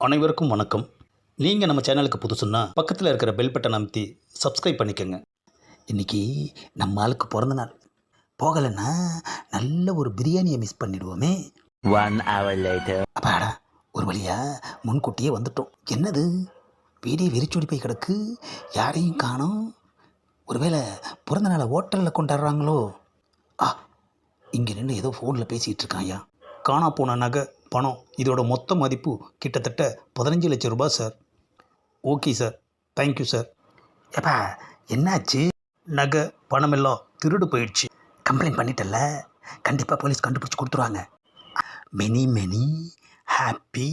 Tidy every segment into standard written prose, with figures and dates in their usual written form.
அனைவருக்கும் வணக்கம். நீங்கள் நம்ம சேனலுக்கு புதுசுன்னா பக்கத்தில் இருக்கிற பெல் பட்டன் அமைத்தி சப்ஸ்கிரைப் பண்ணிக்கோங்க. இன்றைக்கி நம்ம ஆளுக்கு பிறந்த நாள். போகலைன்னா நல்ல ஒரு பிரியாணியை மிஸ் பண்ணிடுவோமே. 1 hour later. அப்பாடா, ஒரு வழியாக முன்கூட்டியே வந்துட்டோம். என்னது வீடே வெறிச்சோடி போய் கிடக்கு, யாரையும் காணோம். ஒருவேளை பிறந்த நாளை ஹோட்டலில் கொண்டாடுறாங்களோ? ஆ, இங்கே நின்று ஏதோ ஃபோனில் பேசிகிட்டு இருக்காயா. காணா போன நகை, பணம், இதோட மொத்த மதிப்பு கிட்டத்தட்ட 15 லட்சம் ரூபாய் sir. Okay sir, thank you sir. ஏப்பா என்னாச்சு? நகை பணமெல்லாம் திருடு போயிடுச்சு. கம்ப்ளைண்ட் பண்ணிட்டல, கண்டிப்பாக போலீஸ் கண்டுபிடிச்சி கொடுத்துருவாங்க. Many many happy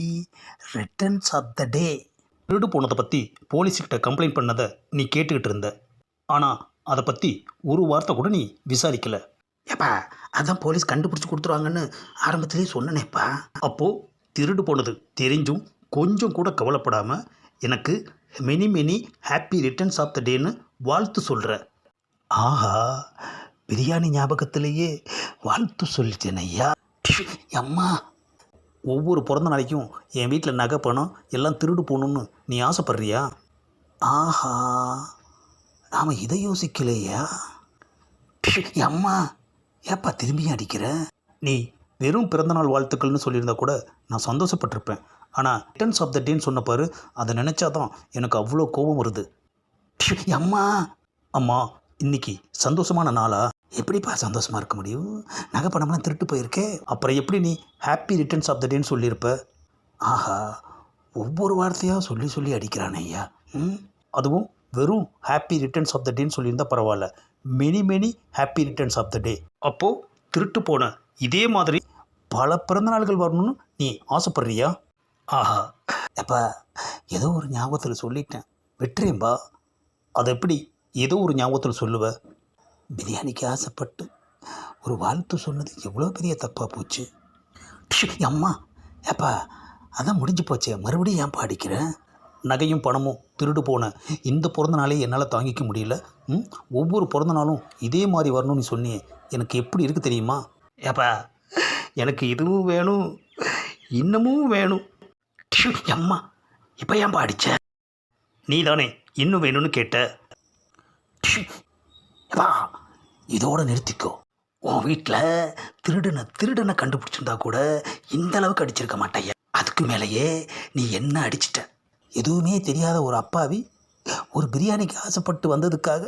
returns of the day. திருடு போனதை பற்றி போலீஸ்கிட்ட கம்ப்ளைண்ட் பண்ணதை நீ கேட்டுக்கிட்டு இருந்த. ஆனால் அதை பற்றி ஒரு வார்த்தை கூட நீ விசாரிக்கலை. ஏப்பா அதான் போலீஸ் கண்டுபிடிச்சி கொடுத்துருவாங்கன்னு ஆரம்பத்திலே சொன்னனேப்பா. அப்போது திருடு போனது தெரிஞ்சும் கொஞ்சம் கூட கவலைப்படாமல் எனக்கு many many happy returns of the டேன்னு வாழ்த்து சொல்கிற. ஆஹா, பிரியாணி ஞாபகத்திலேயே வாழ்த்து சொல்லிட்டேன் ஐயா. அம்மா, ஒவ்வொரு பிறந்த நாளைக்கும் என் வீட்டில் நகை பணம் எல்லாம் திருடு போகணுன்னு நீ ஆசைப்பட்றியா? ஆஹா, நாம் இதை யோசிக்கலையா? அம்மா, ஏப்பா திரும்பியும் அடிக்கிற? நீ வெறும் பிறந்தநாள் வாழ்த்துக்கள்னு சொல்லியிருந்தா கூட நான் சந்தோஷப்பட்டிருப்பேன். ஆனால் ரிட்டர்ன்ஸ் ஆஃப் த டேன்னு சொன்ன பாரு, அதை நினச்சாதான் எனக்கு அவ்வளோ கோபம் வருது. அம்மா அம்மா, இன்னைக்கு சந்தோஷமான நாளா? எப்படிப்பா சந்தோஷமாக இருக்க முடியும்? நகை பணம்லாம் திருட்டு போயிருக்கே. அப்புறம் எப்படி நீ ஹாப்பி ரிட்டர்ன்ஸ் ஆஃப் த டேன்னு சொல்லியிருப்ப? ஆஹா, ஒவ்வொரு வார்த்தையாக சொல்லி சொல்லி அடிக்கிறானே ஐயா. அதுவும் வெறும் ஹாப்பி ரிட்டர்ன்ஸ் ஆஃப் த டேன்னு சொல்லியிருந்தால் பரவாயில்ல, many many happy returns of the day. அப்போது திருட்டு போன இதே மாதிரி பல பிறந்தநாள்கள் வரணும்னு நீ ஆசைப்பட்றியா? ஆஹா, அப்பா ஏதோ ஒரு ஞாபகத்தில் சொல்லிட்டேன், வெட்டுறேன்பா. அதை எப்படி ஏதோ ஒரு ஞாபகத்தில் சொல்லுவ? பிரியாணிக்கு ஆசைப்பட்டு ஒரு வாழ்த்து சொன்னது எவ்வளோ பெரிய தப்பாக போச்சு. அம்மா, ஏப்பா அதான் முடிஞ்சு போச்சே, மறுபடியும் ஏன் பாடிக்கிறேன்? நகையும் பணமும் திருடு போன இந்த பிறந்த நாளே என்னால் தாங்கிக்க முடியல. ஒவ்வொரு பிறந்த நாளும் இதே மாதிரி வரணும்னு சொன்னியே, எனக்கு எப்படி இருக்குது தெரியுமா? ஏப்பா எனக்கு இதுவும் வேணும், இன்னமும் வேணும். அம்மா, இப்போ ஏன் பாடிச்ச? நீ தானே இன்னும் வேணும்னு கேட்ட. ஏப்பா இதோட நிறுத்திக்கோ. உன் வீட்டில் திருடனை கண்டுபிடிச்சிருந்தா கூட இந்த அளவுக்கு அடிச்சிருக்க மாட்டேன். அதுக்கு மேலேயே நீ என்ன அடிச்சிட்ட? எதுவுமே தெரியாத ஒரு அப்பாவி ஒரு பிரியாணிக்கு ஆசைப்பட்டு வந்ததுக்காக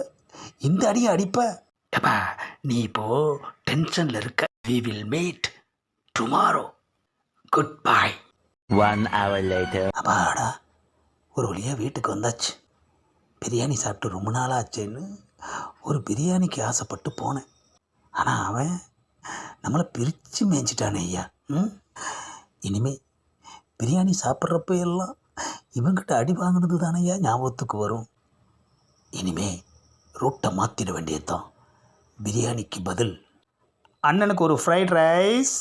இந்த அடியை அடிப்ப? ஏப்பா நீ இப்போது டென்ஷனில் இருக்க. We will meet tomorrow. Goodbye. 1 hour later. அப்பாடா, ஒரு வழியாக வீட்டுக்கு வந்தாச்சு. பிரியாணி சாப்பிட்டு ரொம்ப நாள் ஆச்சேன்னு ஒரு பிரியாணிக்கு ஆசைப்பட்டு போனேன். ஆனால் அவன் நம்மளை பிரித்து மேய்ஞ்சிட்டானே ஐயா. இனிமே பிரியாணி சாப்பிட்றப்ப எல்லாம் இவங்கிட்ட அடி வாங்கினது தானையா ஞாபகத்துக்கு வரும். இனிமே ரூட்டை மாற்றிட வேண்டியதுதான். பிரியாணிக்கு பதில் அண்ணனுக்கு ஒரு ஃப்ரைட் ரைஸ்.